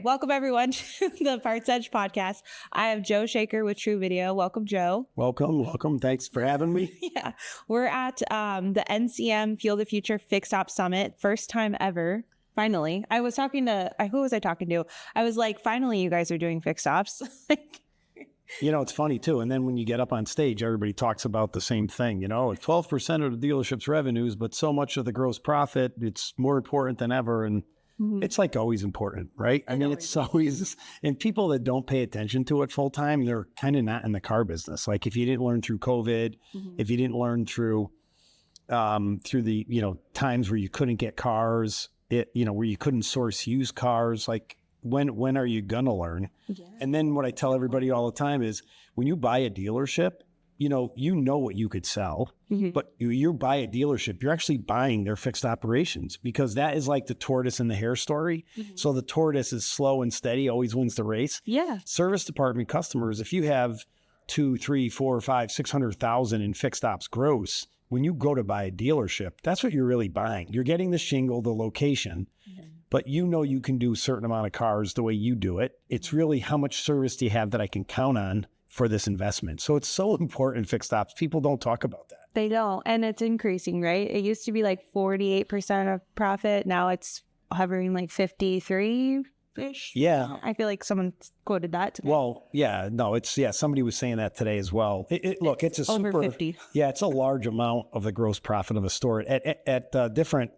Welcome everyone to the PartsEdge podcast. I have Joe Shaker with TruVideo. Welcome, Joe. Welcome. Thanks for having me. Yeah, we're at the NCM Fuel the Future Fixed Ops Summit. First time ever. Finally, I was talking to, who was I talking to? I was like, finally, you guys are doing fixed ops. You know, it's funny too. And then when you get up on stage, everybody talks about the same thing. You know, 12% of the dealership's revenues, but so much of the gross profit, it's more important than ever. And it's like always important, right? I mean, it's always, and people that don't pay attention to it full time, they're kind of not in the car business. Like if you didn't learn through COVID, if you didn't learn through the, times where you couldn't get cars, where you couldn't source used cars, like when are you gonna learn? Yeah. And then what I tell everybody all the time is when you buy a dealership, you know what you could sell, but you buy a dealership, you're actually buying their fixed operations, because that is like the tortoise and the hare story. So the tortoise is slow and steady, always wins the race. Yeah. Service department customers, if you have 2, 3, 4, 5, 600,000 in fixed ops gross, when you go to buy a dealership, that's what you're really buying. You're getting the shingle, the location, but you can do a certain amount of cars the way you do it. It's really how much service do you have that I can count on for this investment. So it's so important in fixed ops. People don't talk about that. They don't. And it's increasing, right? It used to be like 48% of profit. Now it's hovering like 53-ish. Yeah. I feel like someone quoted that today. Well, yeah, no, somebody was saying that today as well. Look, it's a over super, 50. Yeah, it's a large amount of the gross profit of a store. At different,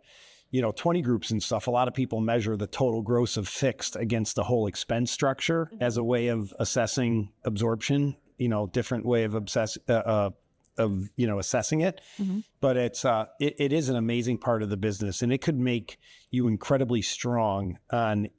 20 groups and stuff, a lot of people measure the total gross of fixed against the whole expense structure as a way of assessing absorption, different way of assessing it. But it is an amazing part of the business, and it could make you incredibly strong on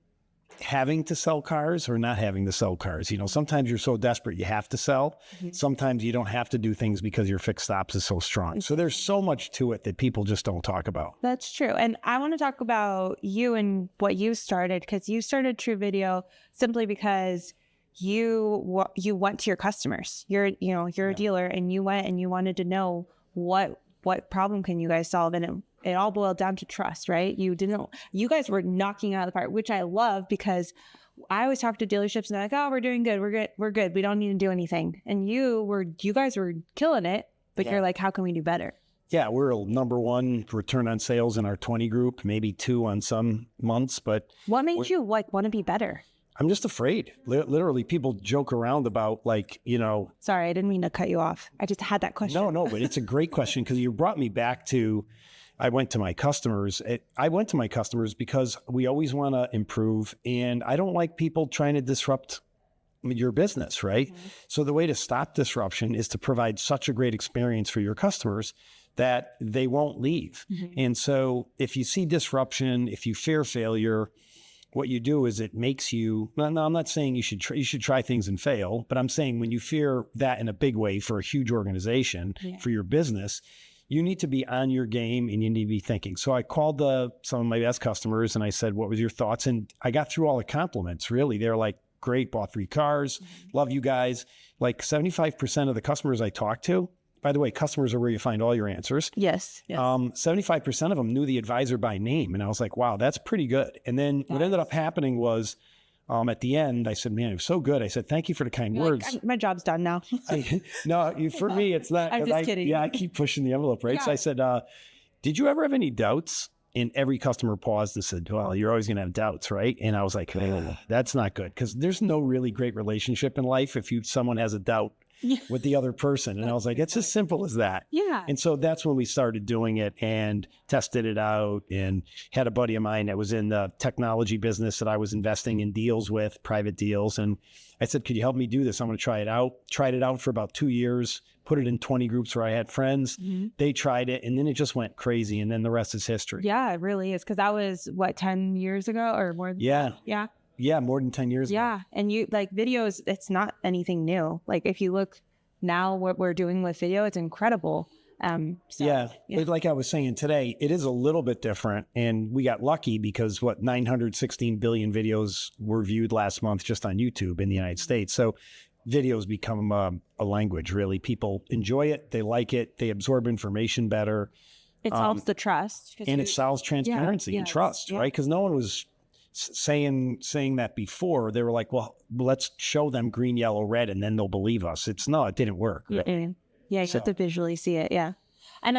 having to sell cars or not having to sell cars. Sometimes you're so desperate you have to sell. Sometimes you don't have to do things because your fixed ops is so strong. So there's so much to it that people just don't talk about. That's true. And I want to talk about you and what you started, because you started TruVideo simply because you went to your customers. You're a dealer, and you went and you wanted to know what problem can you guys solve, and it all boiled down to trust, right? You guys were knocking it out of the park, which I love, because I always talk to dealerships and they're like, oh, we're doing good. We're good. We don't need to do anything. And you guys were killing it, but you're like, how can we do better? Yeah, we're number one return on sales in our 20 group, maybe 2 on some months, but what made you want to be better? I'm just afraid. Literally, people joke around about Sorry, I didn't mean to cut you off. I just had that question. No, but it's a great question, because you brought me back to, I went to my customers. I went to my customers because we always want to improve, and I don't like people trying to disrupt your business, right? So the way to stop disruption is to provide such a great experience for your customers that they won't leave. And so if you see disruption, if you fear failure, what you do is it makes you, no, I'm not saying you should try things and fail, but I'm saying when you fear that in a big way for a huge organization, for your business, you need to be on your game and you need to be thinking. So I called some of my best customers and I said, what was your thoughts? And I got through all the compliments, really. They're like, great, bought 3 cars, love you guys. Like 75% of the customers I talked to, by the way, customers are where you find all your answers. Yes. 75% of them knew the advisor by name. And I was like, wow, that's pretty good. And then what ended up happening was at the end, I said, man, it was so good. I said, thank you for the kind words. Like, my job's done now. For me, it's not. I'm just kidding. Yeah, I keep pushing the envelope, right? Yeah. So I said, did you ever have any doubts? And every customer paused and said, well, you're always going to have doubts, right? And I was like, that's not good, because there's no really great relationship in life if someone has a doubt with the other person. And I was like, it's as simple as that. Yeah. And so that's when we started doing it and tested it out, and had a buddy of mine that was in the technology business that I was investing in deals with, private deals. And I said, could you help me do this? I'm going to try it out. Tried it out for about 2 years, put it in 20 groups where I had friends. They tried it, and then it just went crazy. And then the rest is history. Yeah, it really is. Because that was, 10 years ago or more than that? Yeah. Yeah, more than 10 years ago. Yeah. And videos, it's not anything new. Like if you look now what we're doing with video, it's incredible. Like I was saying today, it is a little bit different. And we got lucky because 916 billion videos were viewed last month just on YouTube in the United States. So videos become a language, really. People enjoy it. They like it. They absorb information better. It solves the trust. And it solves transparency and trust, right? Because no one was saying that before, they were like, well, let's show them green, yellow, red, and then they'll believe us. It didn't work. Right? Yeah, you have to visually see it. Yeah. And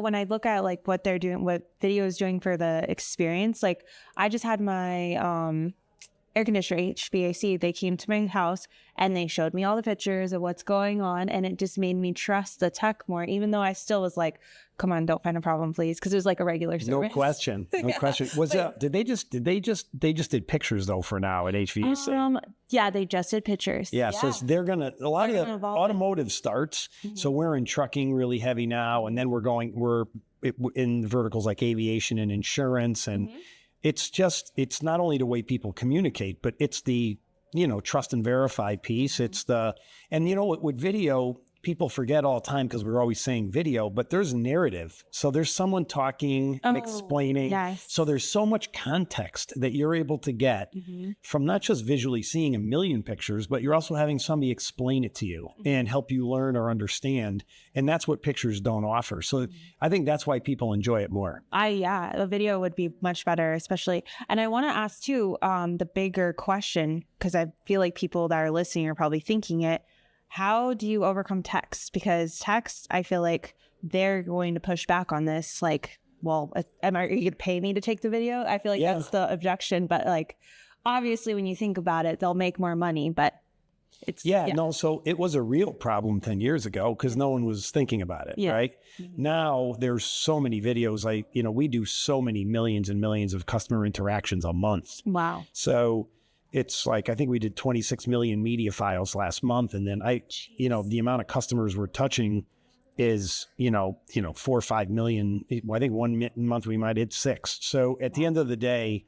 when I look at like what they're doing, what video is doing for the experience, like I just had my air conditioner HVAC. They came to my house and they showed me all the pictures of what's going on, and it just made me trust the tech more, even though I still was like, come on, don't find a problem, please, because it was like a regular service. No question. Was did they just did pictures though for now at HVAC? Yeah, they just did pictures. Yeah. So they're gonna, a lot of the automotive starts. So we're in trucking really heavy now, and then we're in verticals like aviation and insurance, and it's not only the way people communicate, but it's the, trust and verify piece. It's with video, people forget all the time because we're always saying video, but there's narrative. So there's someone talking, explaining. Yes. So there's so much context that you're able to get from not just visually seeing a million pictures, but you're also having somebody explain it to you and help you learn or understand. And that's what pictures don't offer. So I think that's why people enjoy it more. A video would be much better, especially. And I want to ask too, the bigger question, because I feel like people that are listening are probably thinking it. How do you overcome text? Because text, I feel like they're going to push back on this. Like, well, are you going to pay me to take the video? I feel like that's the objection. But like, obviously, when you think about it, they'll make more money. But it's no. So it was a real problem 10 years ago because no one was thinking about it, right? Now there's so many videos. We do so many millions and millions of customer interactions a month. Wow. So it's like, I think we did 26 million media files last month. And then the amount of customers we're touching is, 4 or 5 million. I think one month we might hit 6. So at the end of the day,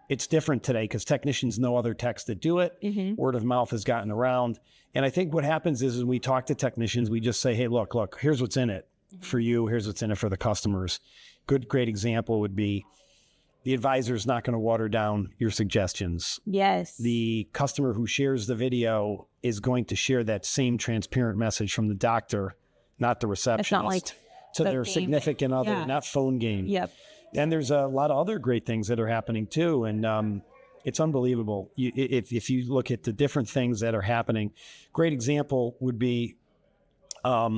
it's different today because technicians know other techs that do it. Word of mouth has gotten around. And I think what happens is when we talk to technicians, we just say, hey, look, here's what's in it for you. Here's what's in it for the customers. Great example would be, the advisor is not going to water down your suggestions. Yes. The customer who shares the video is going to share that same transparent message from the doctor, not the receptionist. It's not like to their significant other, not phone game. Yep. And there's a lot of other great things that are happening too. And it's unbelievable. If you look at the different things that are happening, great example would be, a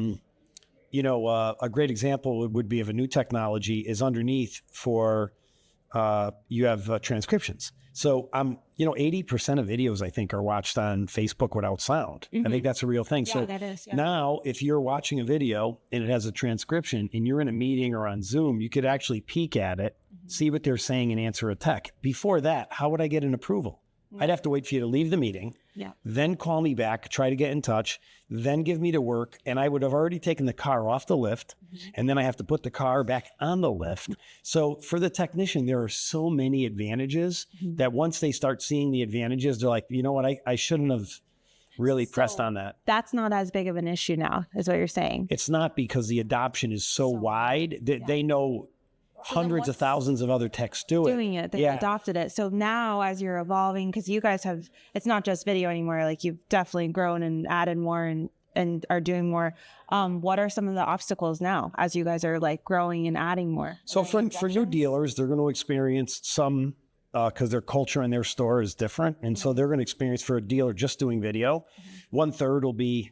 great example would be of a new technology is underneath for, you have transcriptions. So 80% of videos I think are watched on Facebook without sound. I think that's a real thing. So that is, now if you're watching a video and it has a transcription and you're in a meeting or on Zoom, you could actually peek at it, see what they're saying and answer a tech. Before that, how would I get an approval? I'd have to wait for you to leave the meeting, then call me back, try to get in touch, then give me to work. And I would have already taken the car off the lift. And then I have to put the car back on the lift. So for the technician, there are so many advantages that once they start seeing the advantages, they're like, you know what, I shouldn't have really pressed on that. That's not as big of an issue now, is what you're saying. It's not because the adoption is so wide that they know hundreds of thousands of other techs doing it. They adopted it. So now as you're evolving, because you guys have, it's not just video anymore. Like you've definitely grown and added more and are doing more. What are some of the obstacles now as you guys are like growing and adding more? So for new dealers, they're going to experience some, because their culture in their store is different. And so they're going to experience, for a dealer just doing video, 1/3 will be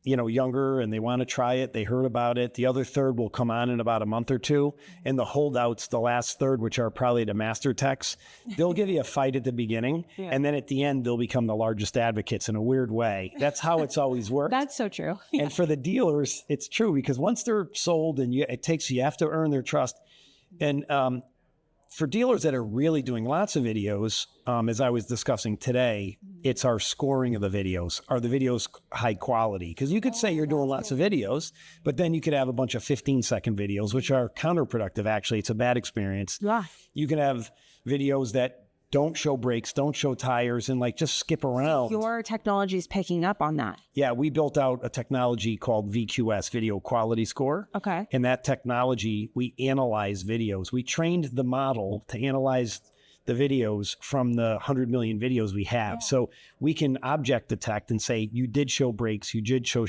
younger and they want to try it. They heard about it. The other third will come on in about a month or two. And the holdouts, the last third, which are probably the master techs, they'll give you a fight at the beginning. And then at the end, they'll become the largest advocates in a weird way. That's how it's always worked. That's so true. And for the dealers, it's true because once they're sold and you have to earn their trust. And for dealers that are really doing lots of videos, as I was discussing today, it's our scoring of the videos. Are the videos high quality? Because you could say you're doing lots of videos, but then you could have a bunch of 15-second videos, which are counterproductive, actually. It's a bad experience. Yeah. You can have videos that don't show brakes, don't show tires, and like just skip around. Your technology is picking up on that. Yeah, we built out a technology called VQS, Video Quality Score. Okay. And that technology, we analyze videos. We trained the model to analyze the videos from the 100 million videos we have. Yeah. So we can object detect and say, you did show brakes, you did show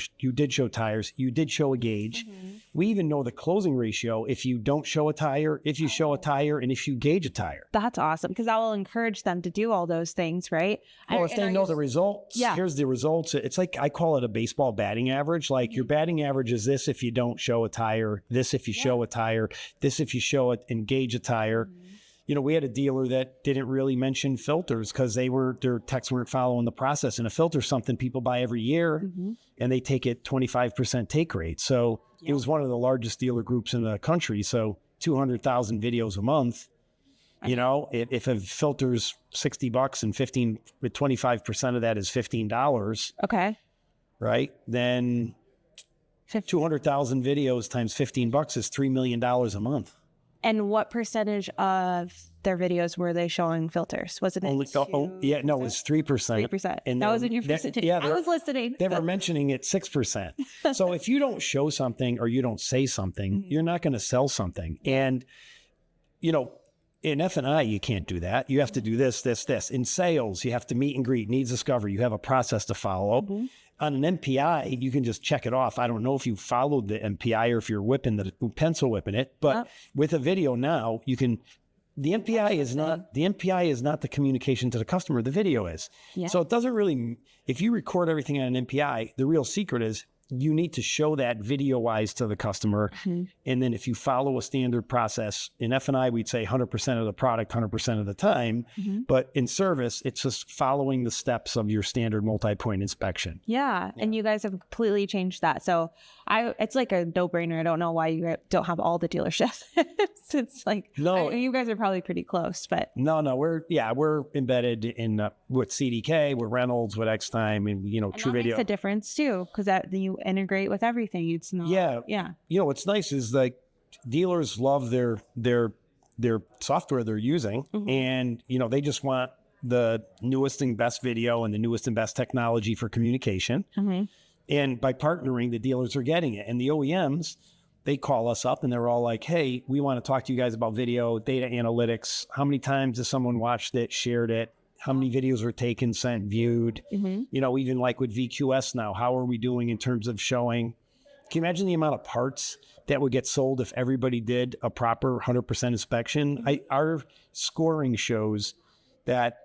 tires, you did show a gauge. We even know the closing ratio if you don't show a tire, if you show a tire, and if you gauge a tire. That's awesome, because that will encourage them to do all those things, right? Well, if they know the results, Yeah. here's the results. It's like, I call it a baseball batting average. Like your batting average is this if you don't show a tire, this if you show a tire, this if you show it and gauge a tire. You know, we had a dealer that didn't really mention filters because their techs weren't following the process. And a filter is something people buy every year, and they take it 25% take rate. So it was one of the largest dealer groups in the country. So 200,000 videos a month. You know, if a filter's $60 and 25% of that is $15, Okay. right? Then 200,000 videos times $15 is $3 million a month. And what percentage of their videos were they showing filters? Was it Only, yeah, no, it was 3%. 3%. And That wasn't your percentage. Yeah, I was listening. They were mentioning it 6%. So if you don't show something or you don't say something, you're not going to sell something. And, you know, in F&I, you can't do that. You have to do this, this, this. In sales, you have to meet and greet, needs discovery. You have a process to follow. On an MPI, you can just check it off. I don't know if you followed the MPI or if you're pencil whipping it, but with a video now, you can. The MPI is not the communication to the customer. The video is. Yeah. So it doesn't really. If you record everything on an MPI, the real secret is you need to show that video-wise to the customer. And then if you follow a standard process, in F&I, we'd say 100% of the product, 100% of the time. But in service, it's just following the steps of your standard multi-point inspection. Yeah. And you guys have completely changed that. So it's like a no-brainer. I don't know why you don't have all the dealerships. It's like, No. you guys are probably pretty close, but. No, we're embedded in with CDK, with Reynolds, with Xtime, and, you know, And that makes TruVideo. a difference too, because that you integrate with everything. It's not. Yeah. You know, what's nice is like dealers love their software they're using, and, you know, they just want the newest and best video and the newest and best technology for communication. And by partnering, the dealers are getting it. And the OEMs, they call us up and they're all like, hey, we want to talk to you guys about video, data analytics. How many times has someone watched it, shared it? How many videos were taken, sent, viewed? You know, even like with VQS now, how are we doing in terms of showing? Can you imagine the amount of parts that would get sold if everybody did a proper 100% inspection? Our scoring shows that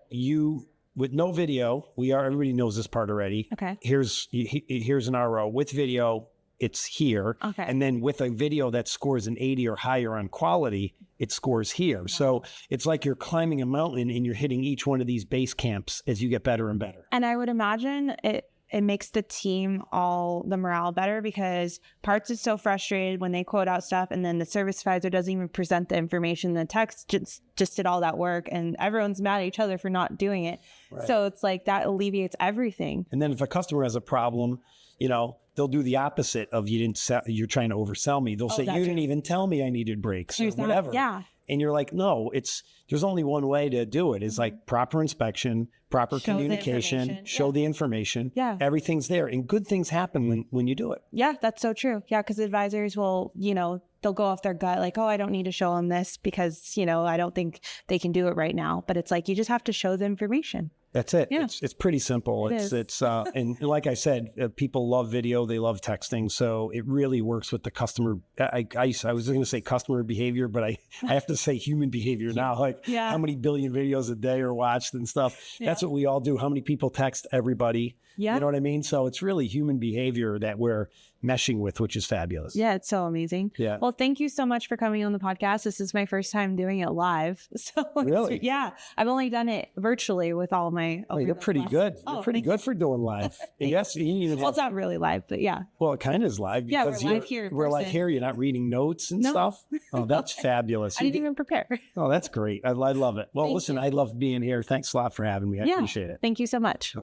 with no video, everybody knows this part already. Okay. Here's an RO. With video, it's here. Okay. And then with a video that scores an 80 or higher on quality, it scores here. So it's like you're climbing a mountain and you're hitting each one of these base camps as you get better and better. And I would imagine it makes the team the morale better, because Parts is so frustrated when they quote out stuff and then the service advisor doesn't even present the information. The techs just did all that work and everyone's mad at each other for not doing it. Right. So it's like that alleviates everything. And then if a customer has a problem, you know, they'll do the opposite of you're trying to oversell me. They'll say, you didn't even tell me I needed brakes or whatever. Yeah. And you're like, no, there's only one way to do it. It's like proper inspection, proper communication, show the information. Yeah. Everything's there. And good things happen when you do it. Yeah, that's so true. Yeah, because advisors will, you know, they'll go off their gut like, oh, I don't need to show them this because, you know, I don't think they can do it right now. But it's like, you just have to show the information. That's it. Yeah. It's pretty simple. It's and like I said, people love video, they love texting, so it really works with the customer. I was going to say customer behavior, but I have to say human behavior now. Like how many billion videos a day are watched and stuff. That's what we all do. How many people text everybody? Yeah. You know what I mean? So it's really human behavior that we're meshing with, which is fabulous. Yeah, it's so amazing. Yeah. Well, thank you so much for coming on the podcast. This is my first time doing it live. So really? Yeah. I've only done it virtually with all my you're pretty good. You're pretty good for doing live. Yes. Well, it's not really live, but yeah. Well, it kind of is live because we're live here. We're live here. You're not reading notes and stuff. Oh, that's fabulous. I didn't even prepare. Oh, that's great. I love it. Well, listen, I love being here. Thanks a lot for having me. I appreciate it. Thank you so much.